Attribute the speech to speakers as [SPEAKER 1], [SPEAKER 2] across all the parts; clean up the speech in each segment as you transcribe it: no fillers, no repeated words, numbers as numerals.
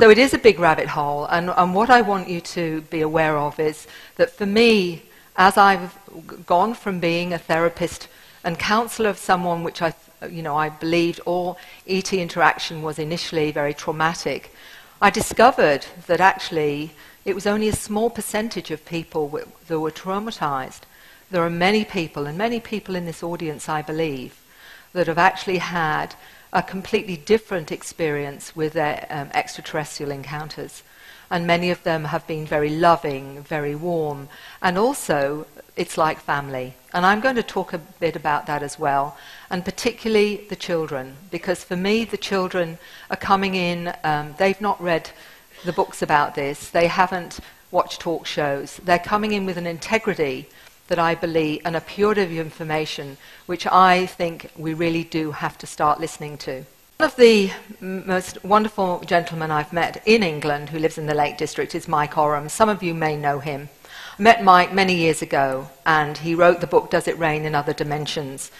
[SPEAKER 1] though it is a big rabbit hole, and what I want you to be aware of is that for me, as I've gone from being a therapist and counsellor of someone which I believed all ET interaction was initially very traumatic, I discovered that actually it was only a small percentage of people that were traumatized. There are many people, and many people in this audience, I believe, that have actually had a completely different experience with their extraterrestrial encounters. And many of them have been very loving, very warm, and also it's like family. And I'm going to talk a bit about that as well, and particularly the children, because for me the children are coming in, they've not read the books about this, they haven't watched talk shows, they're coming in with an integrity that I believe, and a purity of information, which I think we really do have to start listening to. One of the most wonderful gentlemen I've met in England who lives in the Lake District is Mike Oram. Some of you may know him. I met Mike many years ago, and he wrote the book Does It Rain in Other Dimensions?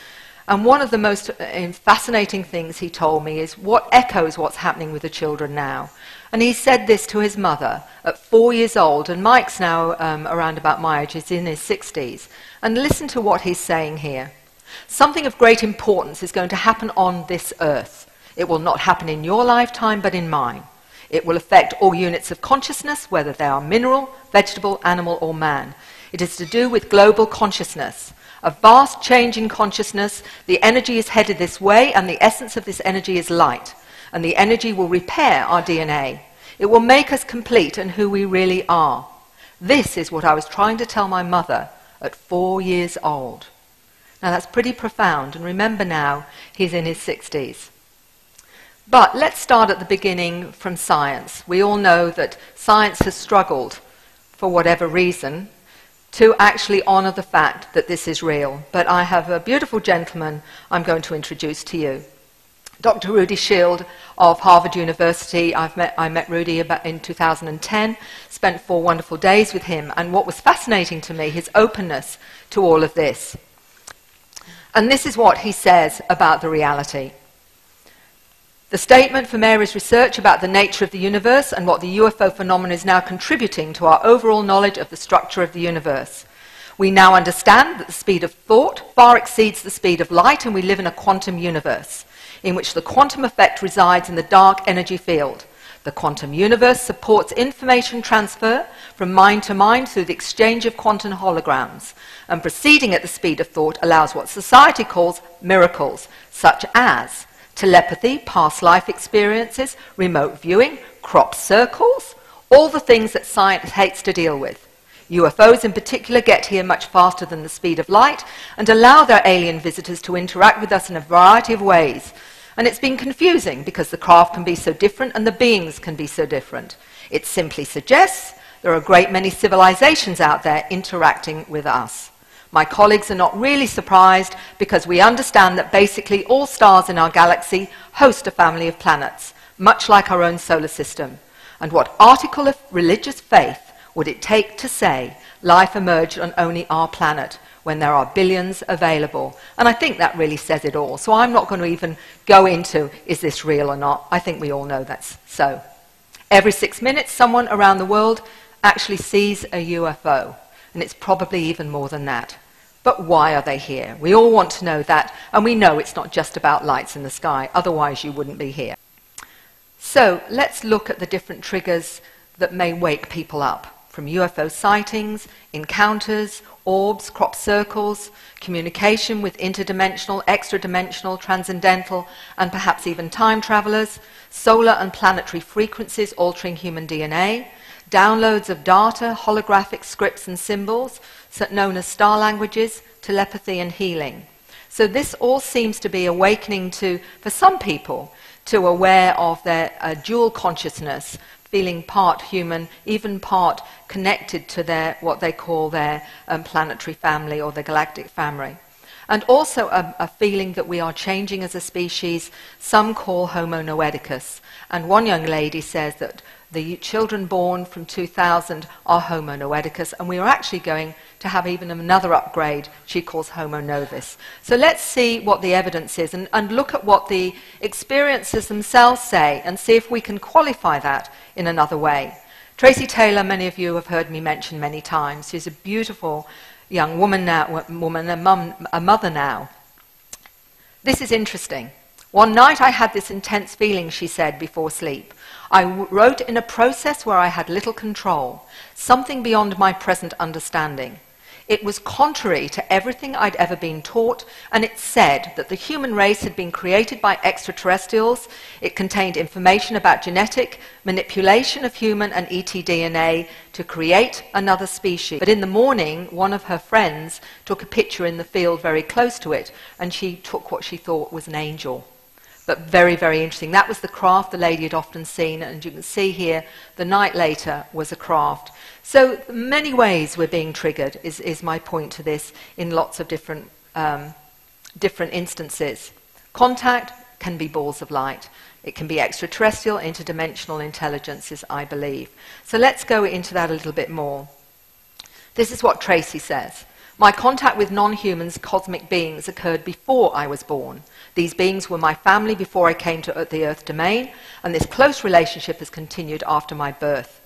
[SPEAKER 1] And one of the most fascinating things he told me is what echoes what's happening with the children now. And he said this to his mother at 4 years old, and Mike's now around about my age, he's in his 60s. And listen to what he's saying here. Something of great importance is going to happen on this earth. It will not happen in your lifetime, but in mine. It will affect all units of consciousness, whether they are mineral, vegetable, animal, or man. It is to do with global consciousness. A vast change in consciousness. The energy is headed this way, and the essence of this energy is light. And the energy will repair our DNA. It will make us complete and who we really are. This is what I was trying to tell my mother at 4 years old. Now that's pretty profound, and remember now, he's in his 60s. But let's start at the beginning from science. We all know that science has struggled, for whatever reason, to actually honor the fact that this is real. But I have a beautiful gentleman I'm going to introduce to you. Dr. Rudy Shield of Harvard University. I met Rudy in 2010, spent 4 wonderful days with him, and what was fascinating to me, his openness to all of this. And this is what he says about the reality. The statement from Mary's research about the nature of the universe and what the UFO phenomenon is now contributing to our overall knowledge of the structure of the universe. We now understand that the speed of thought far exceeds the speed of light, and we live in a quantum universe, in which the quantum effect resides in the dark energy field. The quantum universe supports information transfer from mind to mind through the exchange of quantum holograms, and proceeding at the speed of thought allows what society calls miracles, such as telepathy, past life experiences, remote viewing, crop circles, all the things that science hates to deal with. UFOs in particular get here much faster than the speed of light and allow their alien visitors to interact with us in a variety of ways. And it's been confusing because the craft can be so different and the beings can be so different. It simply suggests there are a great many civilizations out there interacting with us. My colleagues are not really surprised because we understand that basically all stars in our galaxy host a family of planets, much like our own solar system. And what article of religious faith would it take to say life emerged on only our planet when there are billions available? And I think that really says it all. So I'm not going to even go into, is this real or not? I think we all know that's so. Every 6 minutes, someone around the world actually sees a UFO. And it's probably even more than that. But why are they here? We all want to know that, and we know it's not just about lights in the sky, otherwise you wouldn't be here. So let's look at the different triggers that may wake people up, from UFO sightings, encounters, orbs, crop circles, communication with interdimensional, extra-dimensional, transcendental, and perhaps even time travelers, solar and planetary frequencies altering human DNA, downloads of data, holographic scripts and symbols, known as star languages, telepathy and healing. So this all seems to be awakening to, for some people, to aware of their dual consciousness, feeling part human, even part connected to their, what they call their planetary family or the galactic family. And also a feeling that we are changing as a species, some call Homo noeticus. And one young lady says that the children born from 2000 are Homo noeticus, and we are actually going to have even another upgrade she calls Homo novus. So let's see what the evidence is and look at what the experiences themselves say and see if we can qualify that in another way. Tracy Taylor, many of you have heard me mention many times. She's a beautiful young woman now, a mother now. This is interesting. One night I had this intense feeling, she said, before sleep. I wrote in a process where I had little control, something beyond my present understanding. It was contrary to everything I'd ever been taught, and it said that the human race had been created by extraterrestrials. It contained information about genetic manipulation of human and ET DNA to create another species. But in the morning, one of her friends took a picture in the field very close to it, and she took what she thought was an angel. But very, very interesting. That was the craft the lady had often seen, and you can see here the night later was a craft. So many ways we're being triggered is my point to this in lots of different instances. Contact can be balls of light. It can be extraterrestrial, interdimensional intelligences, I believe. So let's go into that a little bit more. This is what Tracy says. My contact with non-humans, cosmic beings, occurred before I was born. These beings were my family before I came to the Earth domain, and this close relationship has continued after my birth.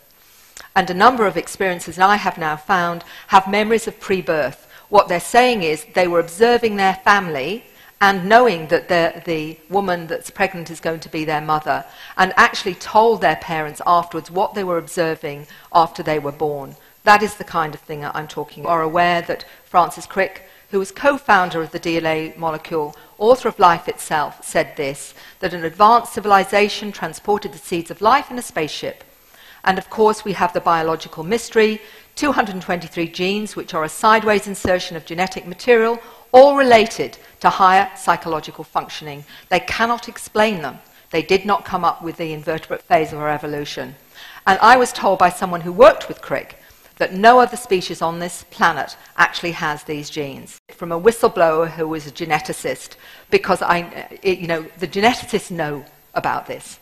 [SPEAKER 1] And a number of experiences I have now found have memories of pre-birth. What they're saying is they were observing their family and knowing that the woman that's pregnant is going to be their mother, and actually told their parents afterwards what they were observing after they were born. That is the kind of thing I'm talking about. You are aware that Francis Crick, who was co-founder of the DNA molecule, author of Life Itself, said this, that an advanced civilization transported the seeds of life in a spaceship. And of course we have the biological mystery, 223 genes which are a sideways insertion of genetic material, all related to higher psychological functioning. They cannot explain them. They did not come up with the invertebrate phase of our evolution. And I was told by someone who worked with Crick that no other species on this planet actually has these genes. From a whistleblower who was a geneticist, because the geneticists know about this.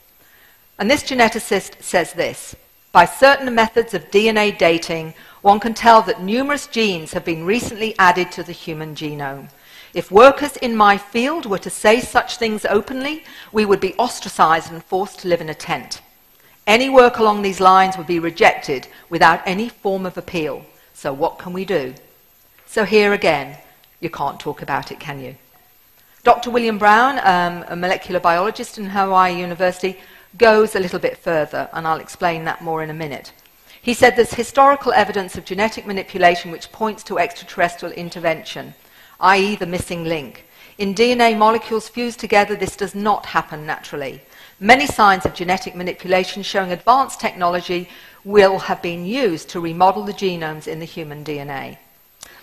[SPEAKER 1] And this geneticist says this: by certain methods of DNA dating, one can tell that numerous genes have been recently added to the human genome. If workers in my field were to say such things openly, we would be ostracized and forced to live in a tent. Any work along these lines would be rejected without any form of appeal. So what can we do? So here again, you can't talk about it, can you? Dr. William Brown, a molecular biologist in Hawaii University, goes a little bit further, and I'll explain that more in a minute. He said there's historical evidence of genetic manipulation which points to extraterrestrial intervention, i.e. the missing link. In DNA molecules fused together, this does not happen naturally. Many signs of genetic manipulation showing advanced technology will have been used to remodel the genomes in the human DNA.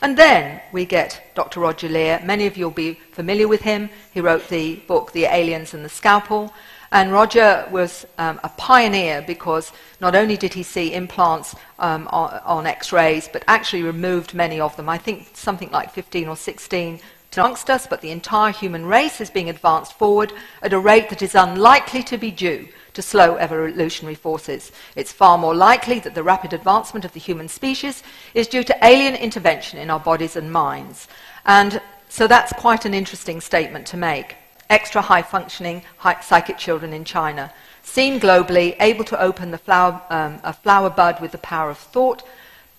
[SPEAKER 1] And then we get Dr. Roger Leir. Many of you will be familiar with him. He wrote the book, The Aliens and the Scalpel. And Roger was a pioneer because not only did he see implants on X-rays, but actually removed many of them. I think something like 15 or 16 amongst us, but the entire human race is being advanced forward at a rate that is unlikely to be due to slow evolutionary forces. It's far more likely that the rapid advancement of the human species is due to alien intervention in our bodies and minds. And so that's quite an interesting statement to make. Extra high-functioning psychic children in China, seen globally, able to open a flower bud with the power of thought,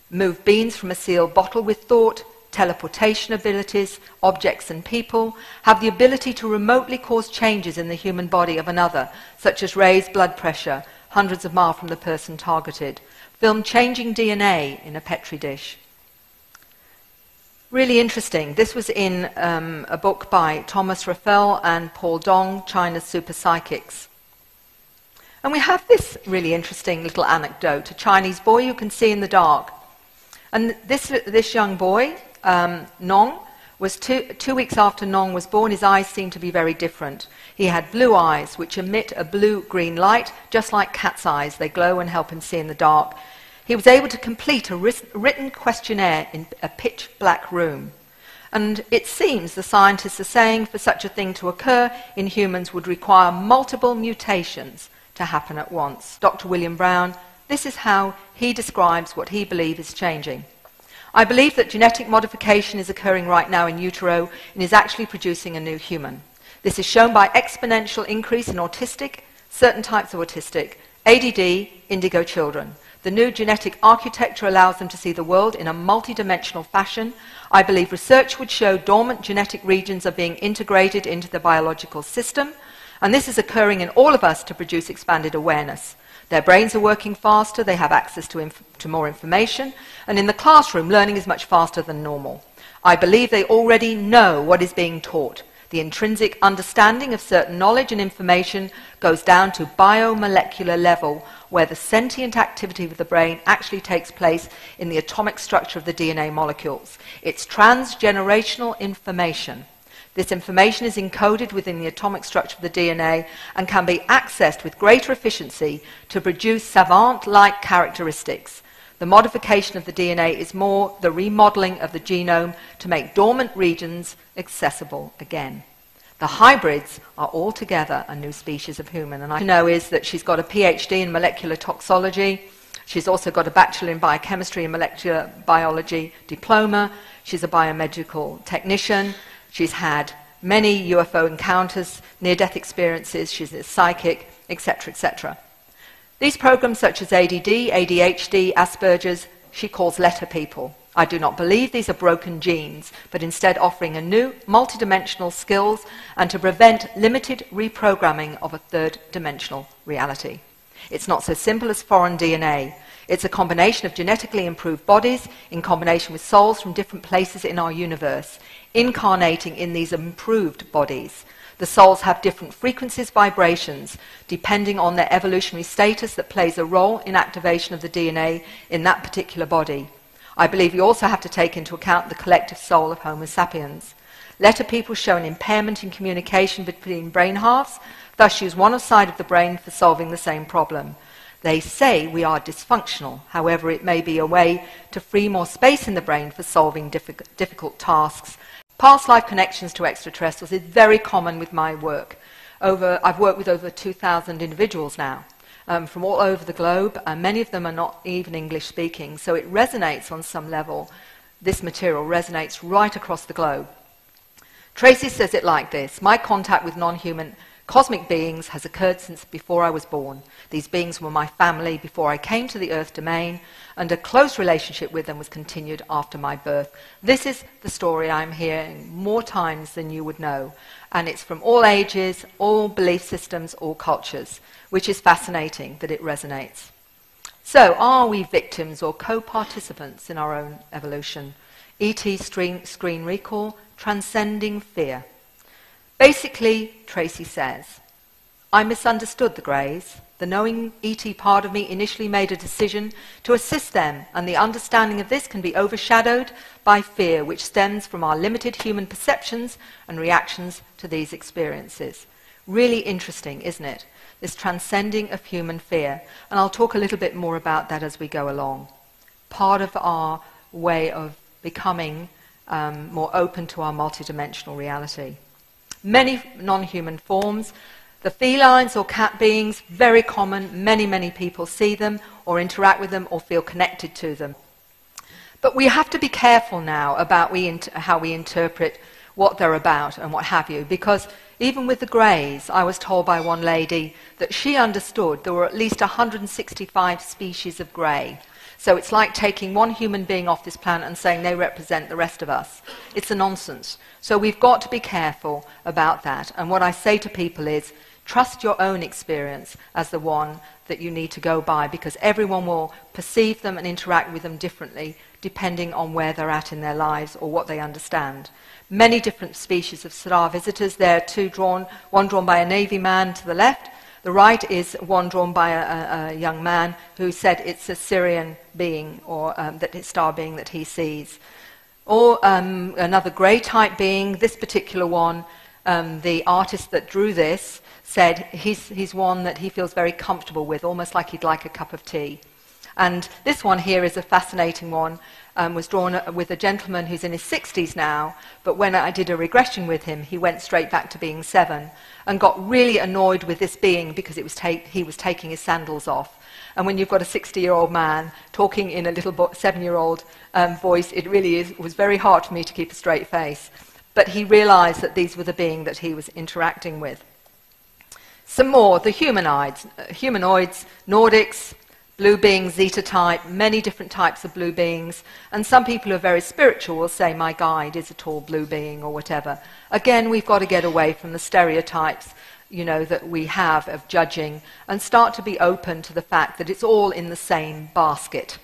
[SPEAKER 1] move beans from a sealed bottle with thought, teleportation abilities, objects and people, have the ability to remotely cause changes in the human body of another, such as raised blood pressure hundreds of miles from the person targeted, film changing DNA in a Petri dish. Really interesting. This was in a book by Thomas Raphael and Paul Dong, China's Super Psychics. And we have this really interesting little anecdote, a Chinese boy who can see in the dark. And this young boy, Nong, was two weeks after Nong was born, his eyes seemed to be very different. He had blue eyes, which emit a blue-green light, just like cat's eyes. They glow and help him see in the dark. He was able to complete a written questionnaire in a pitch-black room. And it seems the scientists are saying for such a thing to occur in humans would require multiple mutations to to happen at once. Dr. William Brown, this is how he describes what he believes is changing. I believe that genetic modification is occurring right now in utero and is actually producing a new human. This is shown by exponential increase in autistic, certain types of autistic, ADD, indigo children. The new genetic architecture allows them to see the world in a multidimensional fashion. I believe research would show dormant genetic regions are being integrated into the biological system, and this is occurring in all of us to produce expanded awareness. Their brains are working faster, they have access to more information, and in the classroom, learning is much faster than normal. I believe they already know what is being taught. The intrinsic understanding of certain knowledge and information goes down to biomolecular level, where the sentient activity of the brain actually takes place in the atomic structure of the DNA molecules. It's transgenerational information. This information is encoded within the atomic structure of the DNA and can be accessed with greater efficiency to produce savant-like characteristics. The modification of the DNA is more the remodeling of the genome to make dormant regions accessible again. The hybrids are altogether a new species of human. And I know is that she's got a PhD in molecular toxology. She's also got a bachelor in biochemistry and molecular biology diploma. She's a biomedical technician. She's had many UFO encounters, near-death experiences. She's a psychic, etc., etc. These programs such as ADD, ADHD, Asperger's, she calls letter people. I do not believe these are broken genes, but instead offering a new, multidimensional skills and to prevent limited reprogramming of a third-dimensional reality. It's not so simple as foreign DNA. It's a combination of genetically improved bodies in combination with souls from different places in our universe, incarnating in these improved bodies. The souls have different frequencies, vibrations, depending on their evolutionary status that plays a role in activation of the DNA in that particular body. I believe you also have to take into account the collective soul of Homo sapiens. Letter people show an impairment in communication between brain halves, thus use one side of the brain for solving the same problem. They say we are dysfunctional. However, it may be a way to free more space in the brain for solving difficult tasks. Past life connections to extraterrestrials is very common with my work. I've worked with over 2,000 individuals now from all over the globe, and many of them are not even English speaking, so it resonates on some level. This material resonates right across the globe. Tracy says it like this: my contact with non-human cosmic beings has occurred since before I was born. These beings were my family before I came to the Earth domain, and a close relationship with them was continued after my birth. This is the story I'm hearing more times than you would know, and it's from all ages, all belief systems, all cultures, which is fascinating that it resonates. So, are we victims or co-participants in our own evolution? E.T. screen recall, transcending fear. Basically, Tracy says, I misunderstood the Greys. The knowing E.T. part of me initially made a decision to assist them, and the understanding of this can be overshadowed by fear, which stems from our limited human perceptions and reactions to these experiences. Really interesting, isn't it? This transcending of human fear. And I'll talk a little bit more about that as we go along. Part of our way of becoming more open to our multidimensional reality. Many non-human forms. The felines or cat beings, very common. Many, many people see them or interact with them or feel connected to them. But we have to be careful now about how we interpret what they're about and what have you, because even with the Greys, I was told by one lady that she understood there were at least 165 species of Grey. So it's like taking one human being off this planet and saying they represent the rest of us. It's a nonsense. So we've got to be careful about that. And what I say to people is, trust your own experience as the one that you need to go by, because everyone will perceive them and interact with them differently depending on where they're at in their lives or what they understand. Many different species of star visitors. There are one drawn by a Navy man to the left. The right is one drawn by a young man who said it's a Syrian being, or that it's star being that he sees. Or another grey type being. This particular one, the artist that drew this said he's one that he feels very comfortable with, almost like he'd like a cup of tea. And this one here is a fascinating one. Was drawn with a gentleman who's in his 60s now, but when I did a regression with him, he went straight back to being 7 and got really annoyed with this being because he was taking his sandals off. And when you've got a 60-year-old man talking in a little 7-year-old voice, it really was very hard for me to keep a straight face. But he realized that these were the being that he was interacting with. Some more, the humanoids, Nordics, blue beings, Zeta type, many different types of blue beings. And some people who are very spiritual will say, my guide is a tall blue being or whatever. Again, we've got to get away from the stereotypes, that we have of judging and start to be open to the fact that it's all in the same basket.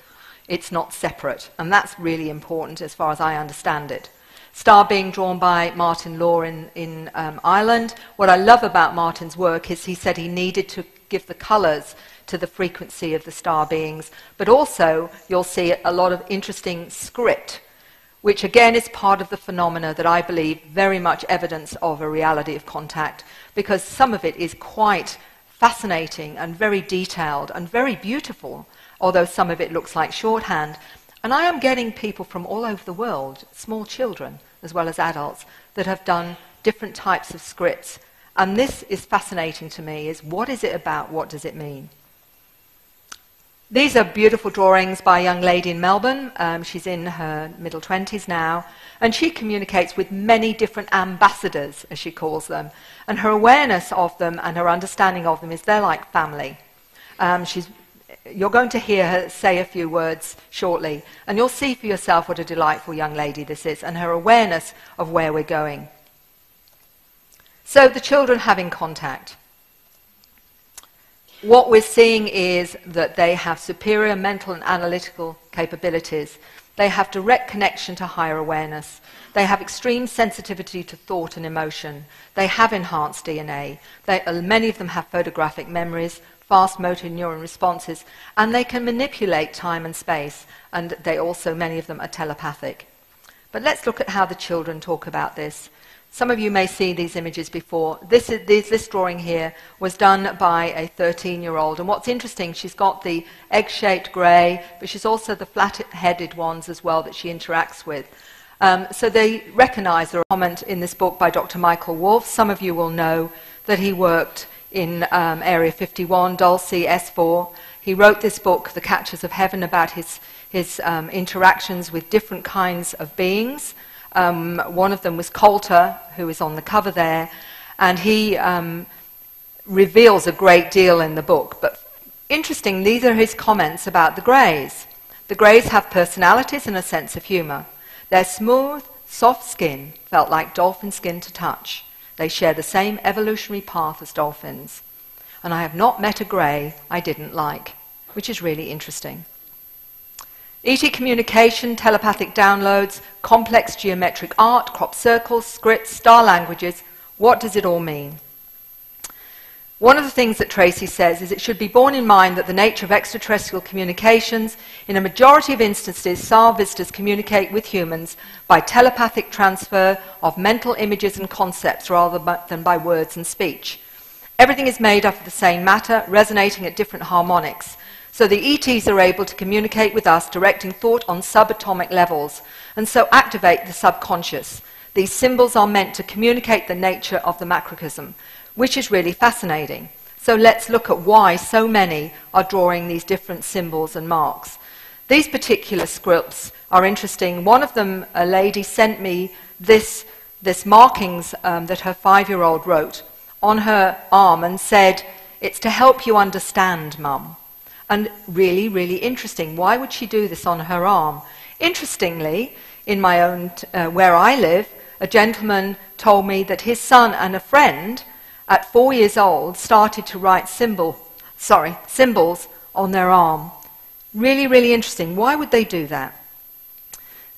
[SPEAKER 1] It's not separate. And that's really important as far as I understand it. Star being drawn by Martin Law in Ireland. What I love about Martin's work is he said he needed to give the colours to the frequency of the star beings, but also you'll see a lot of interesting script, which again is part of the phenomena that I believe very much evidence of a reality of contact, because some of it is quite fascinating and very detailed and very beautiful, although some of it looks like shorthand. And I am getting people from all over the world, small children as well as adults, that have done different types of scripts. And this is fascinating to me, is what is it about, what does it mean? These are beautiful drawings by a young lady in Melbourne. She's in her middle 20s now, and she communicates with many different ambassadors, as she calls them. And her awareness of them and her understanding of them is they're like family. You're going to hear her say a few words shortly, and you'll see for yourself what a delightful young lady this is, and her awareness of where we're going. So the children having contact. What we're seeing is that they have superior mental and analytical capabilities. They have direct connection to higher awareness. They have extreme sensitivity to thought and emotion. They have enhanced DNA. Many of them have photographic memories, fast motor neuron responses, and they can manipulate time and space, and many of them are telepathic. But let's look at how the children talk about this. Some of you may see these images before. This drawing here was done by a 13-year-old, and what's interesting, she's got the egg-shaped grey, but she's also the flat-headed ones as well that she interacts with. So they recognise the comment in this book by Dr. Michael Wolff. Some of you will know that he worked in Area 51, Dulce S4. He wrote this book, The Catchers of Heaven, about his interactions with different kinds of beings. One of them was Coulter, who is on the cover there, and he reveals a great deal in the book. But interesting, these are his comments about the Greys. The Greys have personalities and a sense of humour. Their smooth, soft skin felt like dolphin skin to touch. They share the same evolutionary path as dolphins. And I have not met a Grey I didn't like, which is really interesting. ET communication, telepathic downloads, complex geometric art, crop circles, scripts, star languages. What does it all mean? One of the things that Tracy says is it should be borne in mind that the nature of extraterrestrial communications, in a majority of instances, SAR visitors communicate with humans by telepathic transfer of mental images and concepts rather than by words and speech. Everything is made up of the same matter, resonating at different harmonics. So the ETs are able to communicate with us, directing thought on subatomic levels, and so activate the subconscious. These symbols are meant to communicate the nature of the macrocosm, which is really fascinating. So let's look at why so many are drawing these different symbols and marks. These particular scripts are interesting. One of them, a lady sent me this markings that her 5-year-old wrote on her arm and said, "It's to help you understand, Mum." And really, really interesting. Why would she do this on her arm? Interestingly, in my own, where I live, a gentleman told me that his son and a friend at 4 years old started to write symbols on their arm. Really, really interesting. Why would they do that?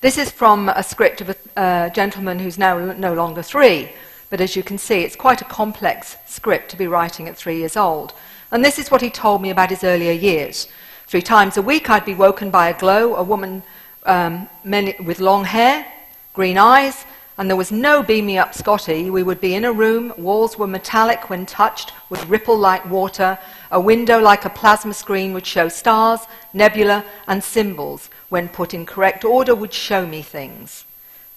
[SPEAKER 1] This is from a script of a gentleman who's now no longer 3, but as you can see, it's quite a complex script to be writing at 3 years old. And this is what he told me about his earlier years. 3 times a week I'd be woken by a glow, a woman with long hair, green eyes, and there was no beam me up Scotty. We would be in a room, walls were metallic when touched, would ripple like water, a window like a plasma screen would show stars, nebula, and symbols. When put in correct order, would show me things.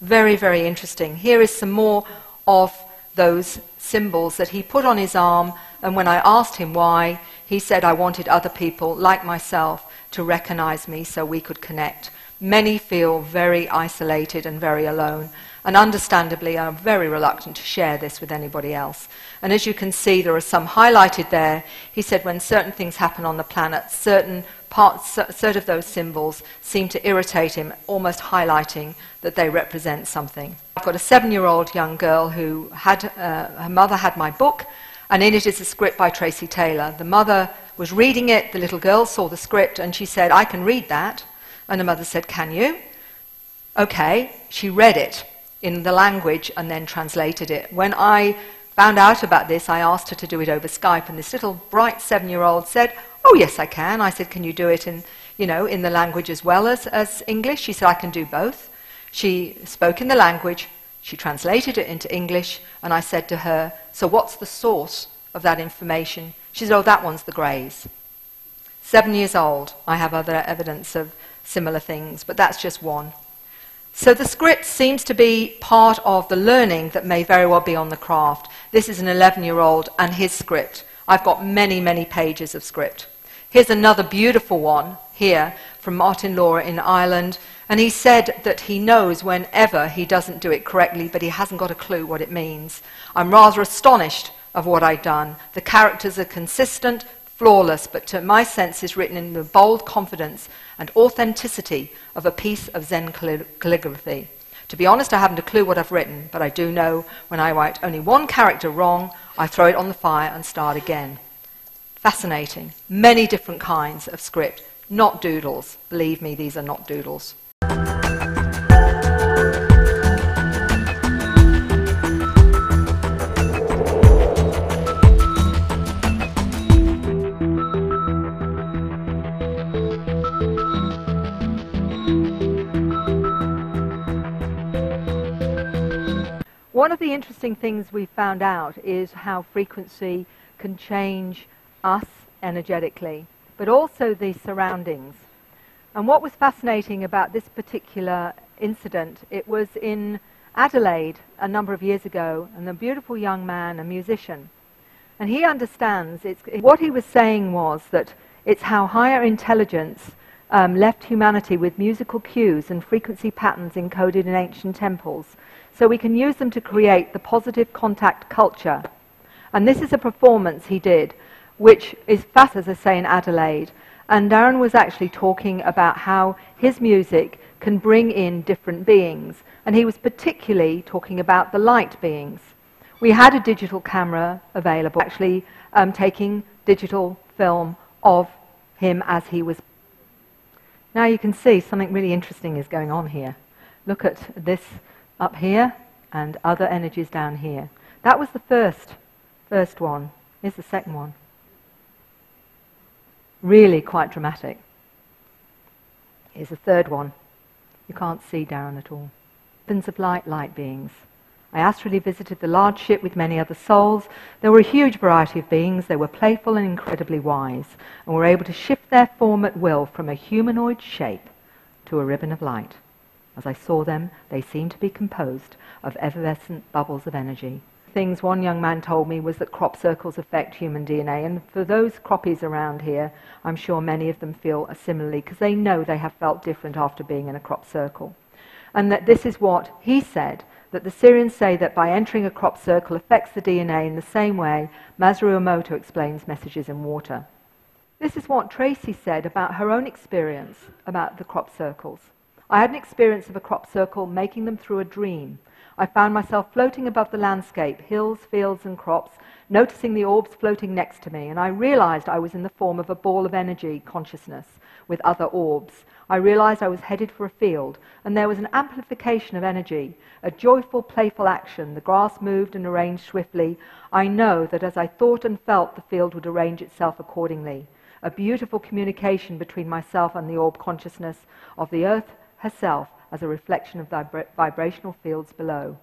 [SPEAKER 1] Very, very interesting. Here is some more of those symbols that he put on his arm, and when I asked him why, he said I wanted other people, like myself, to recognize me so we could connect. Many feel very isolated and very alone, and understandably are very reluctant to share this with anybody else. And as you can see, there are some highlighted there. He said when certain things happen on the planet, certain of those symbols seem to irritate him, almost highlighting that they represent something. I've got a 7-year-old young girl who had, her mother had my book, and in it is a script by Tracy Taylor. The mother was reading it, the little girl saw the script, and she said, I can read that. And the mother said, can you? Okay. She read it in the language and then translated it. When I found out about this, I asked her to do it over Skype, and this little bright 7-year-old said, oh yes, I can. I said, can you do it in, in the language as well as English? She said, I can do both. She spoke in the language, she translated it into English, and I said to her, so what's the source of that information? She said, oh, that one's the Greys. 7 years old. I have other evidence of similar things, but that's just one. So the script seems to be part of the learning that may very well be on the craft. This is an 11-year-old and his script. I've got many, many pages of script. Here's another beautiful one here from Martin Laura in Ireland, and he said that he knows whenever he doesn't do it correctly, but he hasn't got a clue what it means. I'm rather astonished of what I've done. The characters are consistent, flawless, but to my sense is written in the bold confidence and authenticity of a piece of Zen calligraphy. To be honest, I haven't a clue what I've written, but I do know when I write only one character wrong, I throw it on the fire and start again. Fascinating. Many different kinds of script, not doodles. Believe me, these are not doodles. One of the interesting things we found out is how frequency can change us energetically, but also the surroundings. And what was fascinating about this particular incident, it was in Adelaide a number of years ago, and a beautiful young man, a musician, and he understands, what he was saying was that it's how higher intelligence left humanity with musical cues and frequency patterns encoded in ancient temples, so we can use them to create the positive contact culture. And this is a performance he did, which is fast, as I say, in Adelaide. And Darren was actually talking about how his music can bring in different beings. And he was particularly talking about the light beings. We had a digital camera available, actually taking digital film of him as he was. Now you can see something really interesting is going on here. Look at this up here and other energies down here. That was the first one. Here's the second one. Really quite dramatic. Here's the third one. You can't see Darren at all. Fins of light beings. I astrally visited the large ship with many other souls. There were a huge variety of beings. They were playful and incredibly wise, and were able to shift their form at will from a humanoid shape to a ribbon of light. As I saw them, they seemed to be composed of effervescent bubbles of energy. Things one young man told me was that crop circles affect human DNA, and for those croppies around here, I'm sure many of them feel similarly, because they know they have felt different after being in a crop circle. And that this is what he said, that the Syrians say that by entering a crop circle affects the DNA in the same way Masaru Emoto explains messages in water. This is what Tracy said about her own experience about the crop circles. I had an experience of a crop circle making them through a dream. I found myself floating above the landscape, hills, fields and crops, noticing the orbs floating next to me, and I realized I was in the form of a ball of energy consciousness with other orbs. I realized I was headed for a field, and there was an amplification of energy, a joyful, playful action. The grass moved and arranged swiftly. I know that as I thought and felt, the field would arrange itself accordingly. A beautiful communication between myself and the orb consciousness of the earth herself as a reflection of the vibrational fields below.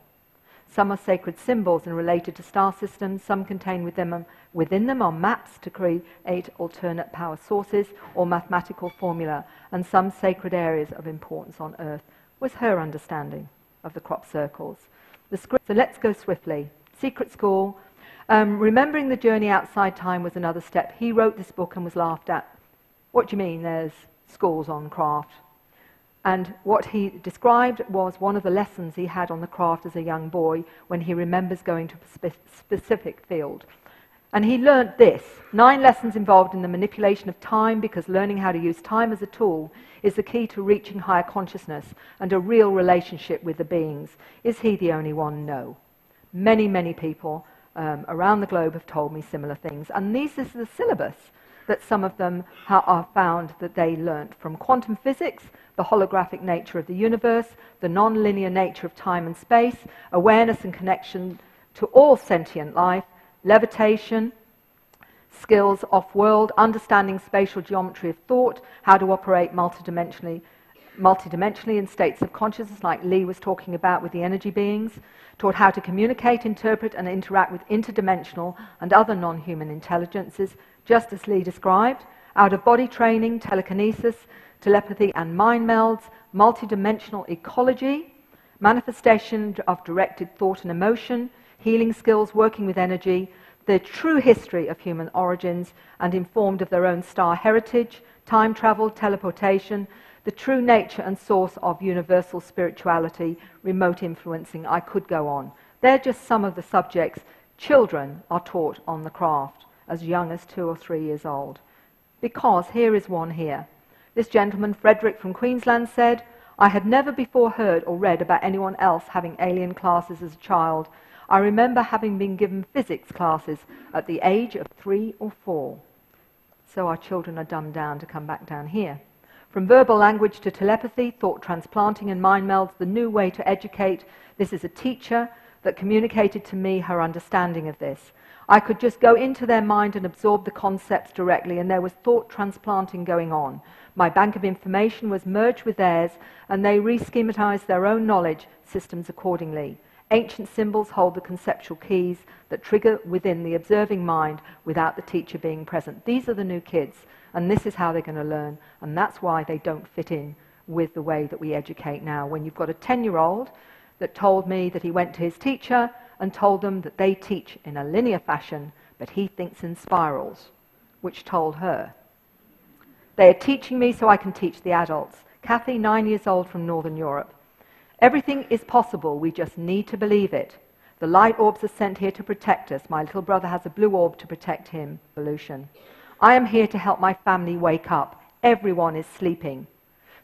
[SPEAKER 1] Some are sacred symbols and related to star systems. Some contain within them are maps to create alternate power sources or mathematical formula, and some sacred areas of importance on Earth, was her understanding of the crop circles. So let's go swiftly. Secret school. Remembering the journey outside time was another step. He wrote this book and was laughed at. What do you mean there's schools on craft? And what he described was one of the lessons he had on the craft as a young boy when he remembers going to a specific field. And he learnt this: 9 lessons involved in the manipulation of time, because learning how to use time as a tool is the key to reaching higher consciousness and a real relationship with the beings. Is he the only one? No. Many, many people around the globe have told me similar things. And this is the syllabus that some of them are found that they learnt from quantum physics, the holographic nature of the universe, the non-linear nature of time and space, awareness and connection to all sentient life, levitation, skills off-world, understanding spatial geometry of thought, how to operate multidimensionally in states of consciousness, like Lee was talking about with the energy beings, taught how to communicate, interpret, and interact with interdimensional and other non-human intelligences, just as Lee described, out-of-body training, telekinesis, telepathy and mind melds, multidimensional ecology, manifestation of directed thought and emotion, healing skills, working with energy, the true history of human origins and informed of their own star heritage, time travel, teleportation, the true nature and source of universal spirituality, remote influencing. I could go on. They're just some of the subjects children are taught on the craft as young as 2 or 3 years old. Because here is one here. This gentleman, Frederick from Queensland, said, "I had never before heard or read about anyone else having alien classes as a child. I remember having been given physics classes at the age of 3 or 4. So our children are dumbed down to come back down here. From verbal language to telepathy, thought transplanting and mind melds, the new way to educate. This is a teacher that communicated to me her understanding of this. I could just go into their mind and absorb the concepts directly, and there was thought transplanting going on. My bank of information was merged with theirs, and they re-schematized their own knowledge systems accordingly. Ancient symbols hold the conceptual keys that trigger within the observing mind without the teacher being present." These are the new kids, and this is how they're going to learn, and that's why they don't fit in with the way that we educate now. When you've got a 10-year-old that told me that he went to his teacher and told them that they teach in a linear fashion, but he thinks in spirals, which told her, "They are teaching me so I can teach the adults." Kathy, 9 years old from Northern Europe. "Everything is possible, we just need to believe it. The light orbs are sent here to protect us. My little brother has a blue orb to protect him." Evolution. "I am here to help my family wake up. Everyone is sleeping.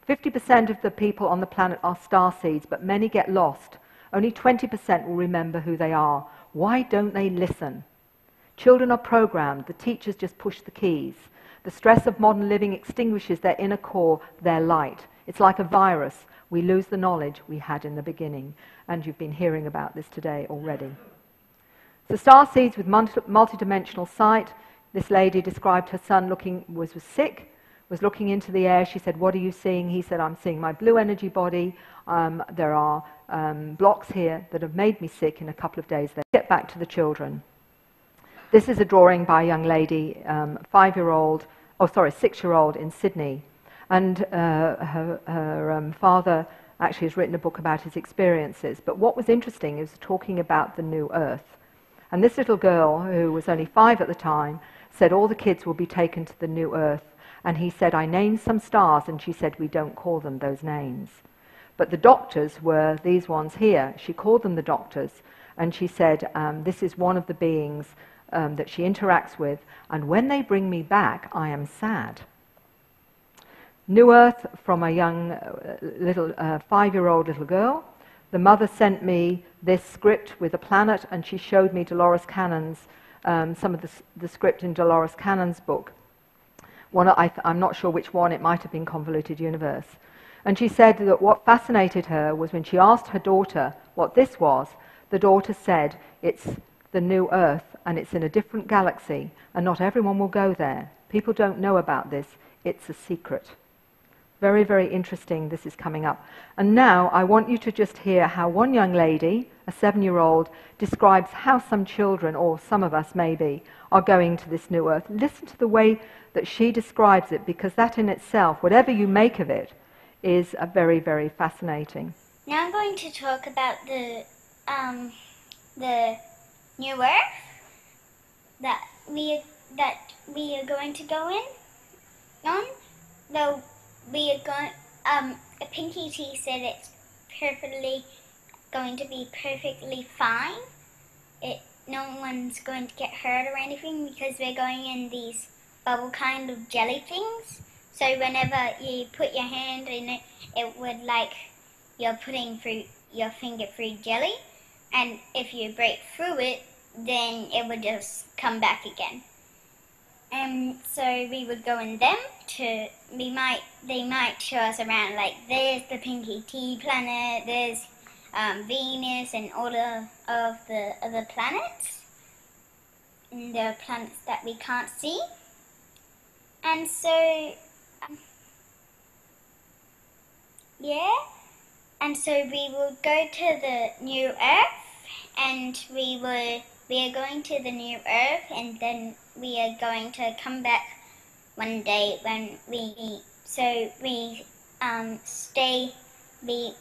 [SPEAKER 1] 50% of the people on the planet are starseeds, but many get lost. Only 20% will remember who they are. Why don't they listen? Children are programmed. The teachers just push the keys. The stress of modern living extinguishes their inner core, their light. It's like a virus. We lose the knowledge we had in the beginning." And you've been hearing about this today already. So starseeds with multidimensional sight. This lady described her son was sick, was looking into the air. She said, "What are you seeing?" He said, "I'm seeing my blue energy body. There are blocks here that have made me sick in a couple of days." Let's get back to the children. This is a drawing by a young lady, 6-year-old in Sydney. And her father actually has written a book about his experiences. But what was interesting is talking about the new Earth. And this little girl, who was only 5 at the time, said all the kids will be taken to the new Earth. And he said, "I named some stars," and she said, "We don't call them those names." But the doctors were these ones here. She called them the doctors. And she said, "This is one of the beings that she interacts with. And when they bring me back, I am sad." New Earth from a young little 5-year-old little girl. The mother sent me this script with a planet, and she showed me Dolores Cannon's, some of the script in Dolores Cannon's book. I'm not sure which one, it might have been Convoluted Universe. And she said that what fascinated her was when she asked her daughter what this was, the daughter said, "It's the new Earth, and it's in a different galaxy, and not everyone will go there. People don't know about this. It's a secret." Very, very interesting this is coming up. And now I want you to just hear how one young lady, a 7-year-old, describes how some children, or some of us maybe, are going to this new earth. Listen to the way that she describes it, because that in itself, whatever you make of it, is a very, very fascinating.
[SPEAKER 2] Now I'm going to talk about the new earth that we are going to go on. Though we are going, Pinky T said it's going to be perfectly fine. No one's going to get hurt or anything, because we're going in these bubble kind of jelly things. So whenever you put your hand in it, it would like you're putting your finger through jelly, and if you break through it, then it would just come back again. And so we would go in them they might show us around, like there's the Pinky T planet, there's Venus, and all of the other planets. And there are planets that we can't see. And so, and so we will go to the new earth, and we are going to the new earth, and then we are going to come back one day when we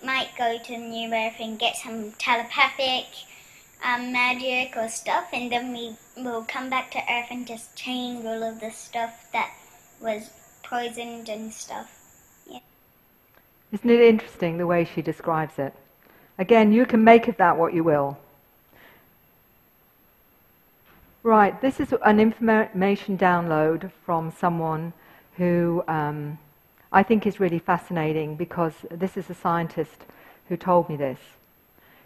[SPEAKER 2] might go to the new earth and get some telepathic magic or stuff, and then we will come back to earth and just change all of the stuff that was poisoned and stuff. Yeah.
[SPEAKER 1] Isn't it interesting the way she describes it? Again, you can make of that what you will. Right, this is an information download from someone who I think is really fascinating, because this is a scientist who told me this.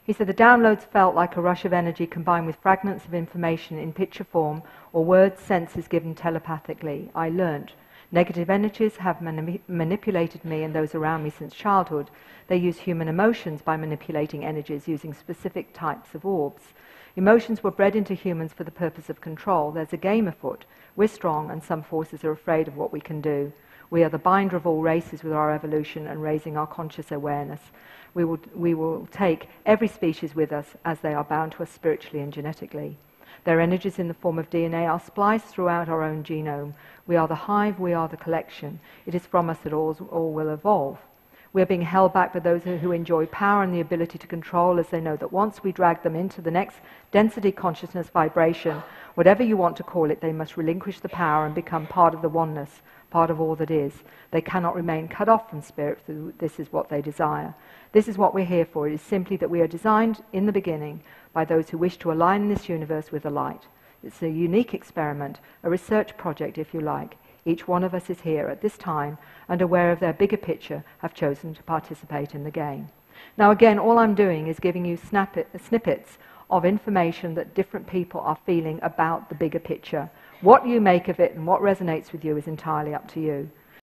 [SPEAKER 1] He said, the downloads felt like a rush of energy combined with fragments of information in picture form or word senses given telepathically. I learnt. Negative energies have manipulated me and those around me since childhood. They use human emotions by manipulating energies using specific types of orbs. Emotions were bred into humans for the purpose of control. There's a game afoot. We're strong, and some forces are afraid of what we can do. We are the binder of all races with our evolution and raising our conscious awareness. We will take every species with us, as they are bound to us spiritually and genetically. Their energies in the form of DNA are spliced throughout our own genome. We are the hive, we are the collection. It is from us that all will evolve. We are being held back by those who enjoy power and the ability to control, as they know that once we drag them into the next density consciousness vibration, whatever you want to call it, they must relinquish the power and become part of the oneness, part of all that is. They cannot remain cut off from spirit. This is what they desire. This is what we're here for. It is simply that we are designed in the beginning by those who wish to align this universe with the light. It's a unique experiment, a research project, if you like. Each one of us is here at this time and aware of their bigger picture, have chosen to participate in the game. Now again, all I'm doing is giving you snippets of information that different people are feeling about the bigger picture. What you make of it and what resonates with you is entirely up to you.